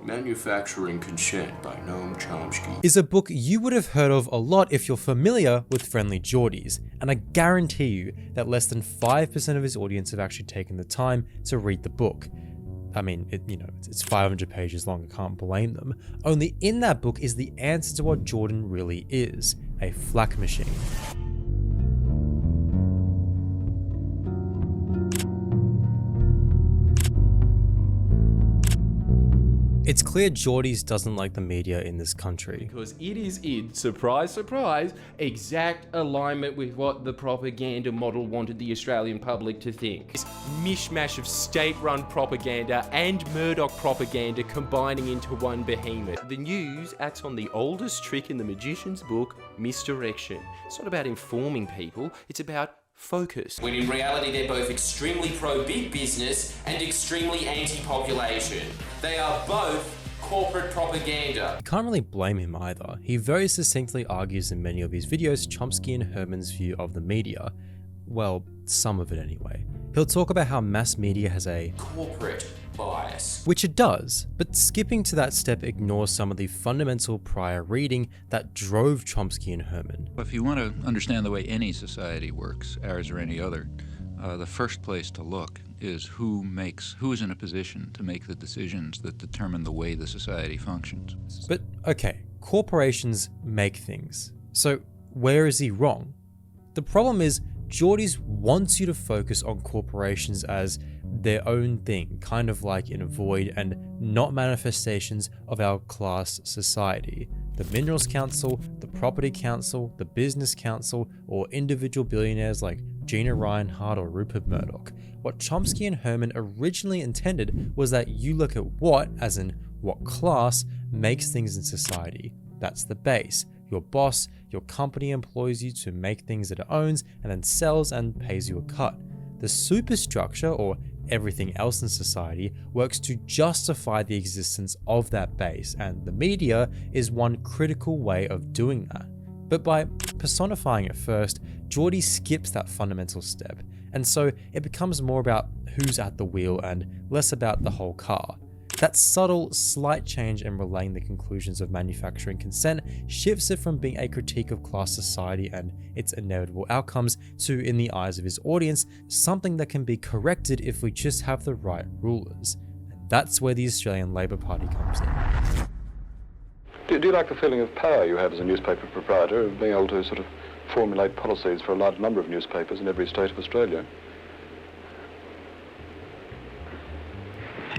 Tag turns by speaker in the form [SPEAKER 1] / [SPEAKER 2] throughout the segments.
[SPEAKER 1] Manufacturing Consent by Noam Chomsky
[SPEAKER 2] is a book you would have heard of a lot if you're familiar with Friendly Jordies, and I guarantee you that less than 5% of his audience have actually taken the time to read the book. I mean, it's 500 pages long, I can't blame them. Only in that book is the answer to what Jordan really is, a flak machine. It's clear Jordies doesn't like the media in this country.
[SPEAKER 3] Because it is in, surprise, surprise, exact alignment with what the propaganda model wanted the Australian public to think. This mishmash of state-run propaganda and Murdoch propaganda combining into one behemoth. The news acts on the oldest trick in the magician's book, misdirection. It's not about informing people, it's about focus.
[SPEAKER 4] When in reality they're both extremely pro-big business and extremely anti-population. They are both corporate propaganda.
[SPEAKER 2] You can't really blame him either. He very succinctly argues in many of his videos Chomsky and Herman's view of the media. Well, some of it anyway. He'll talk about how mass media has a
[SPEAKER 4] corporate bias.
[SPEAKER 2] Which it does, but skipping to that step ignores some of the fundamental prior reading that drove Chomsky and Herman.
[SPEAKER 5] If you want to understand the way any society works, ours or any other, the first place to look is who is in a position to make the decisions that determine the way the society functions.
[SPEAKER 2] But okay, corporations make things. So where is he wrong? The problem is Jordies wants you to focus on corporations as their own thing, kind of like in Void, and not manifestations of our class society. The Minerals Council, the Property Council, the Business Council, or individual billionaires like Gina Reinhardt or Rupert Murdoch. What Chomsky and Herman originally intended was that you look at what, as in what class, makes things in society. That's the base. Your boss, your company employs you to make things that it owns and then sells and pays you a cut. The superstructure, or everything else in society, works to justify the existence of that base, and the media is one critical way of doing that. But by personifying it first, Jordy skips that fundamental step, and so it becomes more about who's at the wheel and less about the whole car. That subtle, slight change in relaying the conclusions of manufacturing consent shifts it from being a critique of class society and its inevitable outcomes to, in the eyes of his audience, something that can be corrected if we just have the right rulers. And that's where the Australian Labor Party comes in.
[SPEAKER 6] Do you like the feeling of power you have as a newspaper proprietor, of being able to sort of formulate policies for a large number of newspapers in every state of Australia?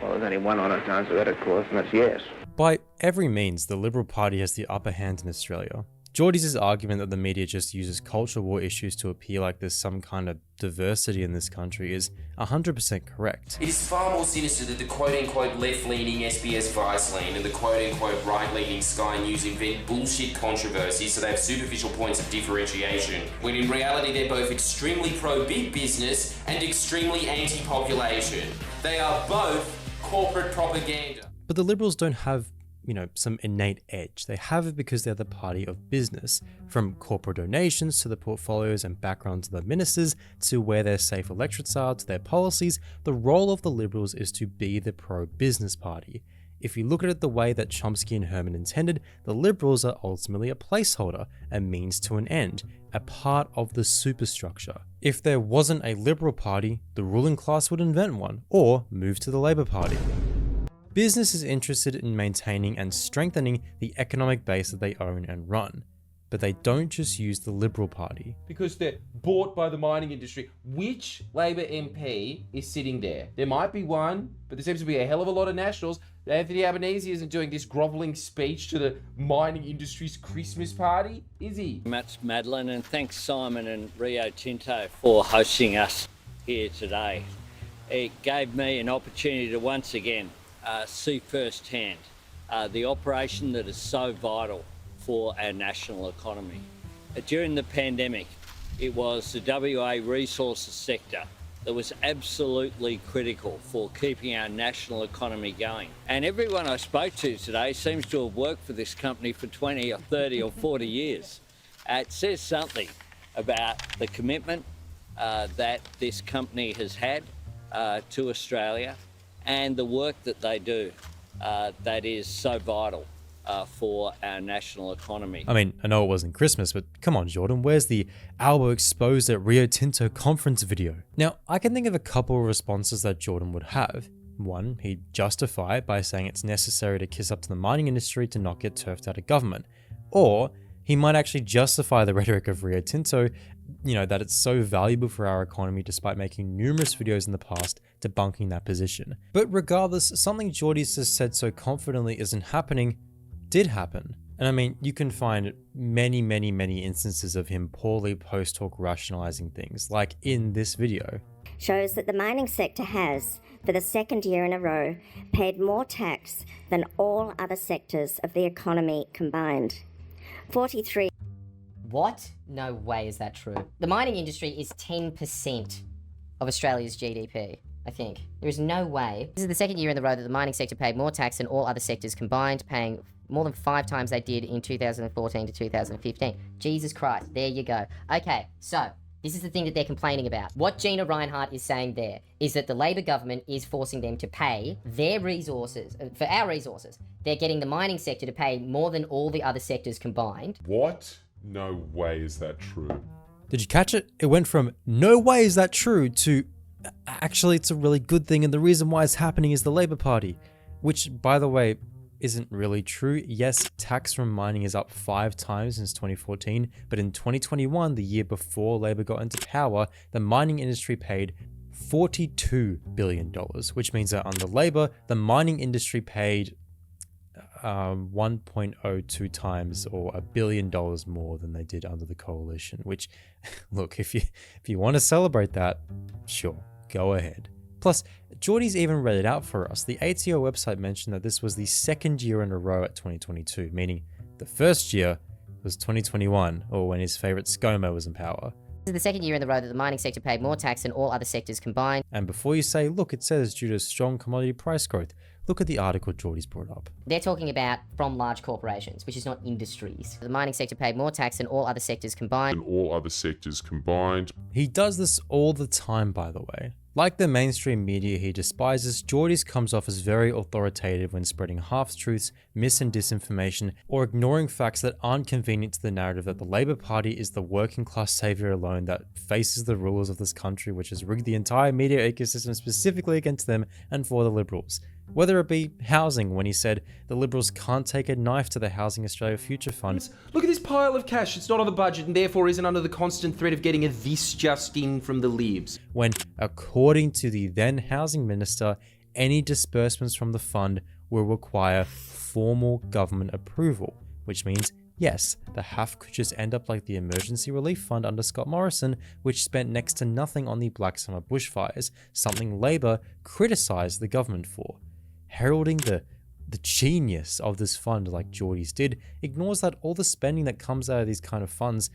[SPEAKER 7] Well, there's only one honest answer to that, of course, and that's yes.
[SPEAKER 2] By every means, the Liberal Party has the upper hand in Australia. Jordies' argument that the media just uses culture war issues to appear like there's some kind of diversity in this country is 100% correct.
[SPEAKER 4] It is far more sinister that the quote-unquote left-leaning SBS Viceland and the quote-unquote right-leaning Sky News invent bullshit controversies so they have superficial points of differentiation, when in reality they're both extremely pro-big business and extremely anti-population. They are both corporate propaganda.
[SPEAKER 2] But the Liberals don't have, some innate edge. They have it because they're the party of business. From corporate donations to the portfolios and backgrounds of the ministers to where their safe electorates are to their policies, the role of the Liberals is to be the pro-business party. If you look at it the way that Chomsky and Herman intended, the Liberals are ultimately a placeholder, a means to an end, a part of the superstructure. If there wasn't a Liberal Party, the ruling class would invent one, or move to the Labor Party. Business is interested in maintaining and strengthening the economic base that they own and run. But they don't just use the Liberal Party.
[SPEAKER 3] Because they're bought by the mining industry. Which Labor MP is sitting there? There might be one, but there seems to be a hell of a lot of Nationals. Anthony Albanese isn't doing this grovelling speech to the mining industry's Christmas party, is he?
[SPEAKER 8] Much, Madeline, and thanks Simon and Rio Tinto for hosting us here today. It gave me an opportunity to once again see firsthand the operation that is so vital for our national economy. During the pandemic, it was the WA resources sector that was absolutely critical for keeping our national economy going. And everyone I spoke to today seems to have worked for this company for 20 or 30 or 40 years. It says something about the commitment that this company has had to Australia and the work that they do that is so vital for our national economy.
[SPEAKER 2] I mean, I know it wasn't Christmas, but come on, Jordan, where's the elbow exposed at Rio Tinto conference video? Now, I can think of a couple of responses that Jordan would have. One, he'd justify it by saying it's necessary to kiss up to the mining industry to not get turfed out of government. Or he might actually justify the rhetoric of Rio Tinto, that it's so valuable for our economy despite making numerous videos in the past debunking that position. But regardless, something jordies has said so confidently isn't happening did happen. And I mean, you can find many, many, many instances of him poorly post-talk rationalizing things, like in this video.
[SPEAKER 9] Shows that the mining sector has, for the second year in a row, paid more tax than all other sectors of the economy combined. 43.
[SPEAKER 10] What? No way is that true. The mining industry is 10% of Australia's GDP, I think. There is no way. This is the second year in a row that the mining sector paid more tax than all other sectors combined, paying more than 5 times they did in 2014 to 2015. Jesus Christ, there you go. Okay, so this is the thing that they're complaining about. What Gina Reinhart is saying there is that the Labor government is forcing them to pay their resources, for our resources. They're getting the mining sector to pay more than all the other sectors combined.
[SPEAKER 11] What? No way is that true.
[SPEAKER 2] Did you catch it? It went from no way is that true to actually it's a really good thing, and the reason why it's happening is the Labor Party. Which, by the way, isn't really true. Yes, tax from mining is up 5 times since 2014, but in 2021, the year before Labor got into power, the mining industry paid $42 billion, which means that under Labor, the mining industry paid 1.02 times or $1 billion more than they did under the coalition, which, look, if you want to celebrate that, sure, go ahead. Plus, jordies even read it out for us. The ATO website mentioned that this was the second year in a row at 2022, meaning the first year was 2021, or when his favorite ScoMo was in power.
[SPEAKER 10] This is the second year in a row that the mining sector paid more tax than all other sectors combined.
[SPEAKER 2] And before you say, look, it says due to strong commodity price growth, look at the article jordies brought up.
[SPEAKER 10] They're talking about from large corporations, which is not industries. The mining sector paid more tax than all other sectors combined.
[SPEAKER 2] He does this all the time, by the way. Like the mainstream media he despises, jordies comes off as very authoritative when spreading half-truths, mis and disinformation, or ignoring facts that aren't convenient to the narrative that the Labor Party is the working class savior alone that faces the rulers of this country, which has rigged the entire media ecosystem specifically against them and for the Liberals. Whether it be housing, when he said the Liberals can't take a knife to the Housing Australia Future Fund.
[SPEAKER 3] Look at this pile of cash. It's not on the budget and therefore isn't under the constant threat of getting a this just in from the Libs.
[SPEAKER 2] When, according to the then Housing Minister, any disbursements from the fund will require formal government approval, which means, yes, the HAF could just end up like the Emergency Relief Fund under Scott Morrison, which spent next to nothing on the Black Summer bushfires, something Labor criticised the government for. Heralding the genius of this fund like jordies did ignores that all the spending that comes out of these kind of funds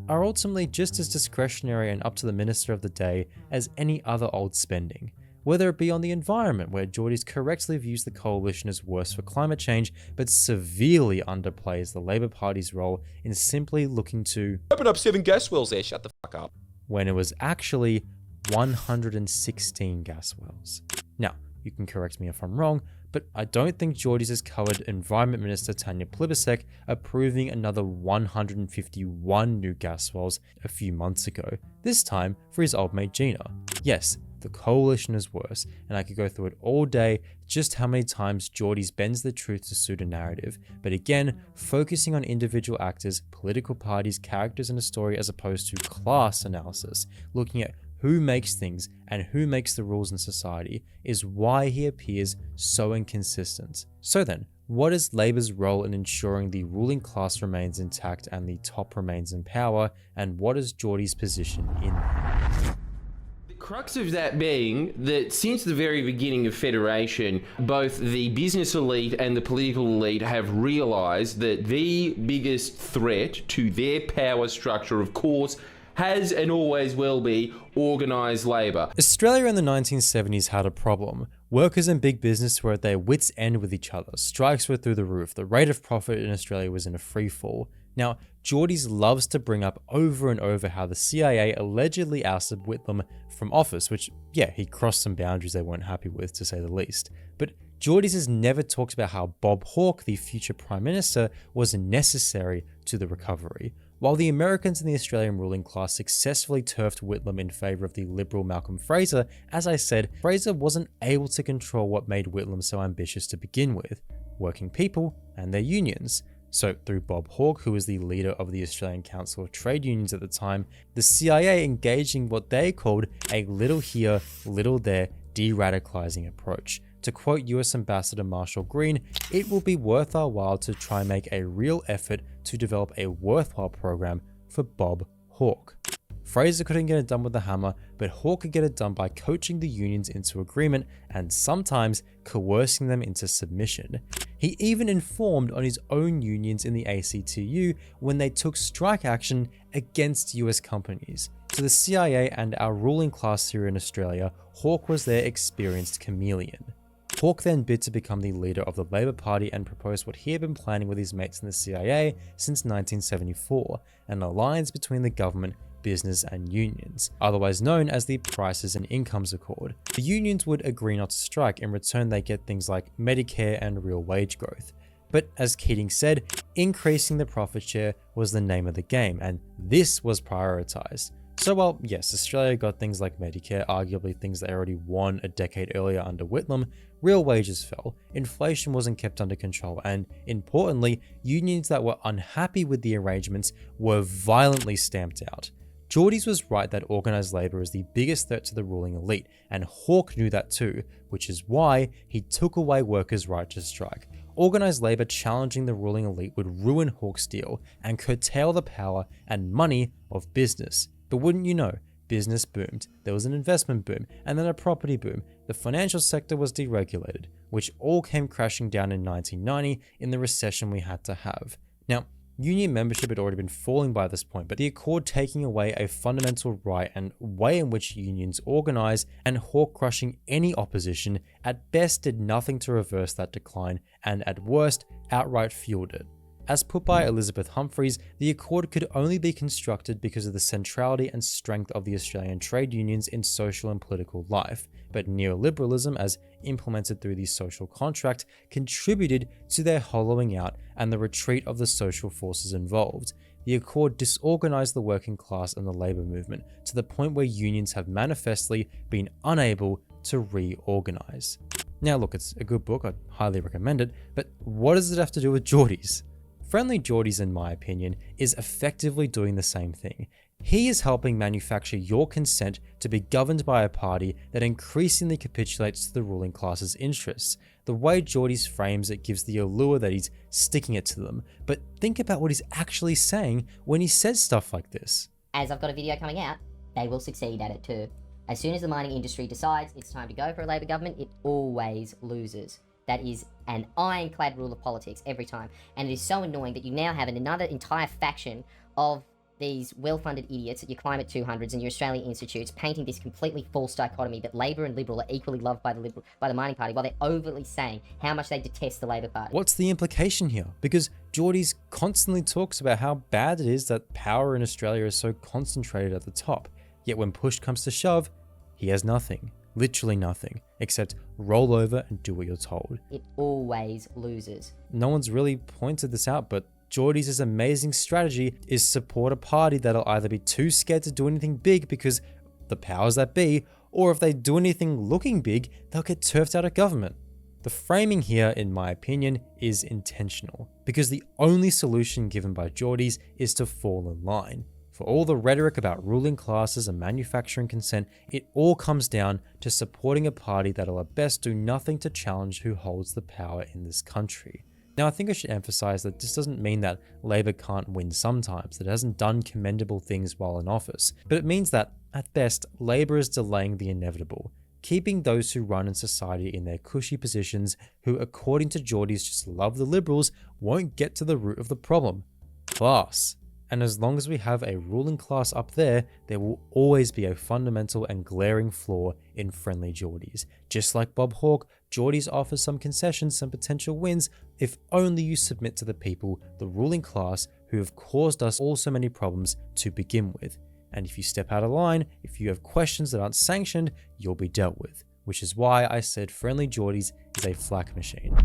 [SPEAKER 2] are ultimately just as discretionary and up to the minister of the day as any other old spending. Whether it be on the environment, where jordies correctly views the coalition as worse for climate change, but severely underplays the Labor Party's role in simply looking to
[SPEAKER 12] open up 7 gas wells there, shut the fuck up.
[SPEAKER 2] When it was actually 116 gas wells. Now, you can correct me if I'm wrong, but I don't think jordies has covered Environment Minister Tanya Plibersek approving another 151 new gas wells a few months ago, this time for his old mate Gina. Yes, the coalition is worse, and I could go through it all day just how many times jordies bends the truth to suit a narrative, but again, focusing on individual actors, political parties, characters in a story as opposed to class analysis, looking at who makes things and who makes the rules in society is why he appears so inconsistent. So then, what is Labor's role in ensuring the ruling class remains intact and the top remains in power, and what is jordies' position in that?
[SPEAKER 3] The crux of that being that since the very beginning of Federation, both the business elite and the political elite have realised that the biggest threat to their power structure, of course, has and always will be organised labour.
[SPEAKER 2] Australia in the 1970s had a problem. Workers and big business were at their wits' end with each other. Strikes were through the roof. The rate of profit in Australia was in a free fall. Now, jordies loves to bring up over and over how the CIA allegedly ousted Whitlam from office, which, yeah, he crossed some boundaries they weren't happy with, to say the least. But Jordies has never talked about how Bob Hawke, the future Prime Minister, was necessary to the recovery. While the Americans and the Australian ruling class successfully turfed Whitlam in favour of the Liberal Malcolm Fraser, as I said, Fraser wasn't able to control what made Whitlam so ambitious to begin with: working people and their unions. So through Bob Hawke, who was the leader of the Australian Council of Trade Unions at the time, the CIA engaged in what they called a little here, little there de-radicalizing approach. To quote US Ambassador Marshall Green, "It will be worth our while to try and make a real effort to develop a worthwhile program for Bob Hawke." Fraser couldn't get it done with the hammer, but Hawke could get it done by coaching the unions into agreement and sometimes coercing them into submission. He even informed on his own unions in the ACTU when they took strike action against US companies. To the CIA and our ruling class here in Australia, Hawke was their experienced chameleon. Hawke then bid to become the leader of the Labour Party and proposed what he had been planning with his mates in the CIA since 1974, an alliance between the government, business and unions, otherwise known as the Prices and Incomes Accord. The unions would agree not to strike. In return, they get things like Medicare and real wage growth. But as Keating said, increasing the profit share was the name of the game, and this was prioritised. So while yes, Australia got things like Medicare, arguably things they already won a decade earlier under Whitlam, real wages fell, inflation wasn't kept under control, and importantly, unions that were unhappy with the arrangements were violently stamped out. Jordies was right that organised labour is the biggest threat to the ruling elite, and Hawke knew that too, which is why he took away workers' right to strike. Organised labour challenging the ruling elite would ruin Hawke's deal and curtail the power and money of business. But wouldn't you know, business boomed, there was an investment boom, and then a property boom. The financial sector was deregulated, which all came crashing down in 1990 in the recession we had to have. Now, union membership had already been falling by this point, but the Accord taking away a fundamental right and way in which unions organise, and Hawke crushing any opposition, at best did nothing to reverse that decline, and at worst, outright fueled it. As put by Elizabeth Humphreys, the Accord could only be constructed because of the centrality and strength of the Australian trade unions in social and political life, but neoliberalism, as implemented through the social contract, contributed to their hollowing out and the retreat of the social forces involved. The Accord disorganised the working class and the labour movement to the point where unions have manifestly been unable to reorganise. Now look, it's a good book, I'd highly recommend it, but what does it have to do with Jordies? Friendly Jordies, in my opinion, is effectively doing the same thing. He is helping manufacture your consent to be governed by a party that increasingly capitulates to the ruling class's interests. The way Jordies frames it gives the allure that he's sticking it to them, but think about what he's actually saying when he says stuff like this.
[SPEAKER 10] As I've got a video coming out, they will succeed at it too. As soon as the mining industry decides it's time to go for a Labor government, it always loses. That is an ironclad rule of politics every time. And it is so annoying that you now have another entire faction of these well-funded idiots at your Climate 200s and your Australian institutes painting this completely false dichotomy that Labor and Liberal are equally loved by the mining party, while they're overtly saying how much they detest the Labor Party.
[SPEAKER 2] What's the implication here? Because Jordies constantly talks about how bad it is that power in Australia is so concentrated at the top. Yet when push comes to shove, he has nothing. Literally nothing, except roll over and do what you're told.
[SPEAKER 10] It always loses.
[SPEAKER 2] No one's really pointed this out, but Jordies' amazing strategy is support a party that'll either be too scared to do anything big because the powers that be, or if they do anything looking big, they'll get turfed out of government. The framing here, in my opinion, is intentional, because the only solution given by Jordies is to fall in line. For all the rhetoric about ruling classes and manufacturing consent, it all comes down to supporting a party that'll at best do nothing to challenge who holds the power in this country. Now, I think I should emphasize that this doesn't mean that Labor can't win sometimes, that it hasn't done commendable things while in office, but it means that, at best, Labor is delaying the inevitable, keeping those who run in society in their cushy positions, who, according to Jordies, just love the Liberals, won't get to the root of the problem: class. And as long as we have a ruling class up there, there will always be a fundamental and glaring flaw in Friendly Jordies. Just like Bob Hawke, Jordies offers some concessions, some potential wins, if only you submit to the people, the ruling class, who have caused us all so many problems to begin with. And if you step out of line, if you have questions that aren't sanctioned, you'll be dealt with which is why I said Friendly Jordies is a flak machine.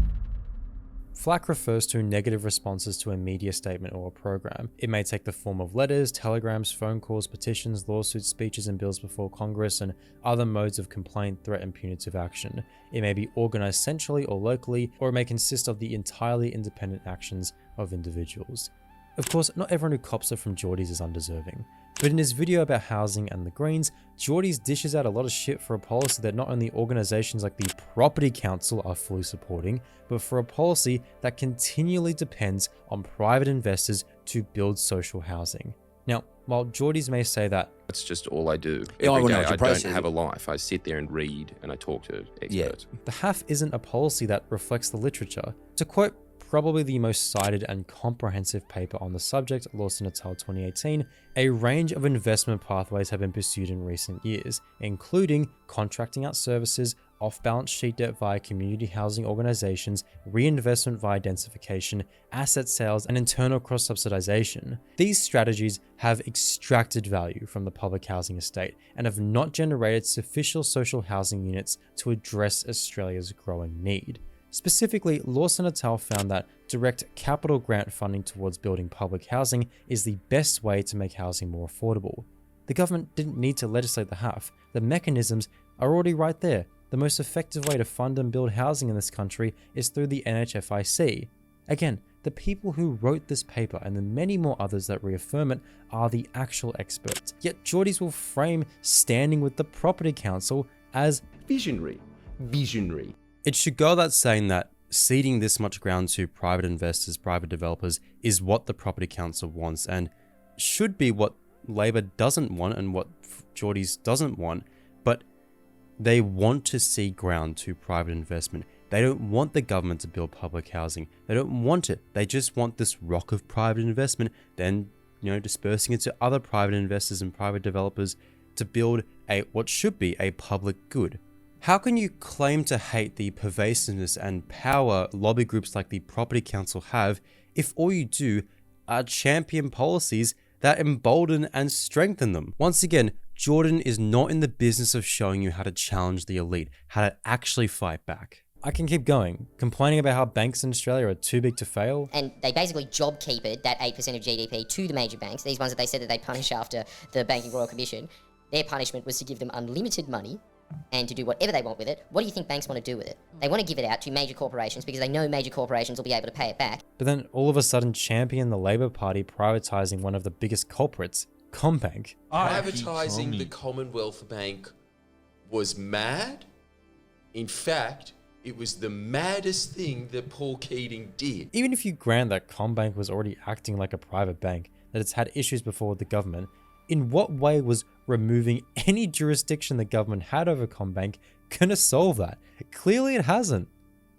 [SPEAKER 2] Flak refers to negative responses to a media statement or a program. It may take the form of letters, telegrams, phone calls, petitions, lawsuits, speeches and bills before Congress, and other modes of complaint, threat, and punitive action. It may be organized centrally or locally, or it may consist of the entirely independent actions of individuals. Of course, not everyone who cops it from Jordies is undeserving. But in his video about housing and the Greens, Jordies dishes out a lot of shit for a policy that not only organizations like the Property Council are fully supporting, but for a policy that continually depends on private investors to build social housing. Now, while Jordies may say that
[SPEAKER 12] That's just all I do.
[SPEAKER 13] Yeah, I
[SPEAKER 12] Every
[SPEAKER 13] know
[SPEAKER 12] day
[SPEAKER 13] what your
[SPEAKER 12] I
[SPEAKER 13] process
[SPEAKER 12] don't
[SPEAKER 13] is.
[SPEAKER 12] have a life. I sit there and read and I talk to experts.
[SPEAKER 2] the HAF isn't a policy that reflects the literature. To quote probably the most cited and comprehensive paper on the subject, Lawson et al. 2018, a range of investment pathways have been pursued in recent years, including contracting out services, off-balance sheet debt via community housing organizations, reinvestment via densification, asset sales, and internal cross-subsidization. These strategies have extracted value from the public housing estate and have not generated sufficient social housing units to address Australia's growing need. Specifically, Lawson et al. Found that direct capital grant funding towards building public housing is the best way to make housing more affordable. The government didn't need to legislate the HAF. The mechanisms are already right there. The most effective way to fund and build housing in this country is through the NHFIC. Again, the people who wrote this paper and the many more others that reaffirm it are the actual experts. Yet Jordies will frame standing with the Property Council as
[SPEAKER 3] Visionary.
[SPEAKER 2] It should go without saying that ceding this much ground to private investors, private developers, is what the Property Council wants and should be what Labor doesn't want and what Jordies doesn't want, but they want to cede ground to private investment. They don't want the government to build public housing. They don't want it. They just want this rock of private investment, then, dispersing it to other private investors and private developers to build what should be a public good. How can you claim to hate the pervasiveness and power lobby groups like the Property Council have if all you do are champion policies that embolden and strengthen them? Once again, Jordan is not in the business of showing you how to challenge the elite, how to actually fight back. I can keep going, complaining about how banks in Australia are too big to fail.
[SPEAKER 10] And they basically job keepered that 8% of GDP to the major banks, these ones that they said that they punish after the Banking Royal Commission. Their punishment was to give them unlimited money and to do whatever they want with it. What do you think banks want to do with it? They want to give it out to major corporations because they know major corporations will be able to pay it back.
[SPEAKER 2] But then all of a sudden champion the Labor Party privatising one of the biggest culprits, CommBank.
[SPEAKER 3] Privatising the Commonwealth Bank was mad. In fact, it was the maddest thing that Paul Keating did.
[SPEAKER 2] Even if you grant that CommBank was already acting like a private bank, that it's had issues before with the government, in what way was removing any jurisdiction the government had over CommBank gonna solve that? Clearly it hasn't.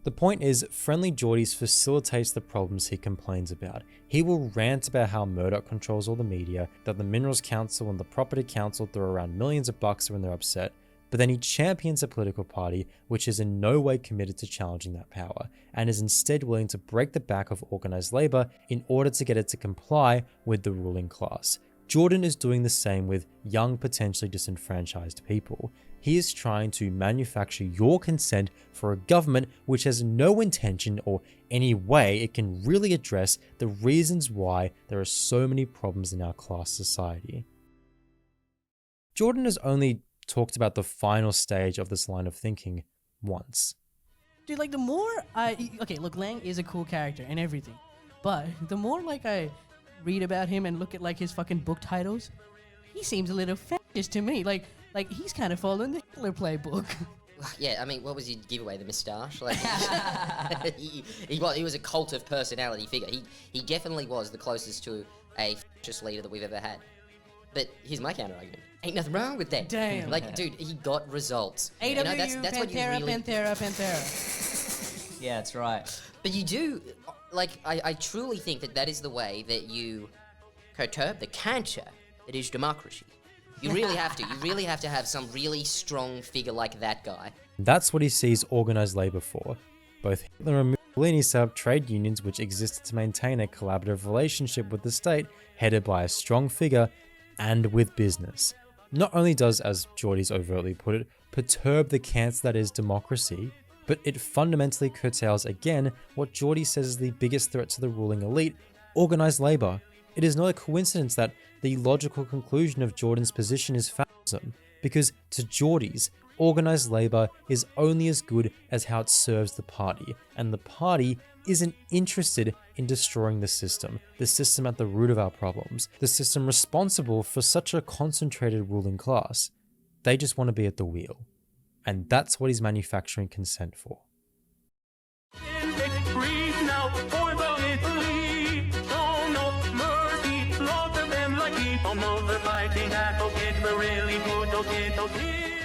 [SPEAKER 2] The point is, Friendly Jordies facilitates the problems he complains about. He will rant about how Murdoch controls all the media, that the Minerals Council and the Property Council throw around millions of bucks when they're upset, but then he champions a political party which is in no way committed to challenging that power, and is instead willing to break the back of organised labour in order to get it to comply with the ruling class. Jordan is doing the same with young, potentially disenfranchised people. He is trying to manufacture your consent for a government which has no intention or any way it can really address the reasons why there are so many problems in our class society. Jordan has only talked about the final stage of this line of thinking once.
[SPEAKER 14] Dude, the more okay, look, Lang is a cool character and everything, but the more I read about him and look at his fucking book titles, he seems a little fascist to me. Like he's kind of following the Hitler playbook.
[SPEAKER 10] Yeah, I mean, what was his giveaway? The moustache? He was a cult of personality figure. He definitely was the closest to a fascist leader that we've ever had. But here's my counter argument. Ain't nothing wrong with that.
[SPEAKER 14] Damn.
[SPEAKER 10] Dude, he got results.
[SPEAKER 14] AW,
[SPEAKER 10] that's
[SPEAKER 14] Pantera,
[SPEAKER 10] what you really...
[SPEAKER 14] Pantera.
[SPEAKER 15] Yeah, that's right.
[SPEAKER 10] But you do... I truly think that is the way that you curb the cancer that is democracy. You really have to. You really have to have some really strong figure like that guy.
[SPEAKER 2] That's what he sees organised labour for. Both Hitler and Mussolini set up trade unions which existed to maintain a collaborative relationship with the state, headed by a strong figure and with business. Not only does, as Jordies overtly put it, perturb the cancer that is democracy, but it fundamentally curtails again what Geordie says is the biggest threat to the ruling elite, organised labour. It is not a coincidence that the logical conclusion of Jordan's position is fascism, because to Geordies, organised labour is only as good as how it serves the party, and the party isn't interested in destroying the system at the root of our problems, the system responsible for such a concentrated ruling class. They just want to be at the wheel. And that's what he's manufacturing consent for.
[SPEAKER 13] Fighting advocate, we're really good, okay.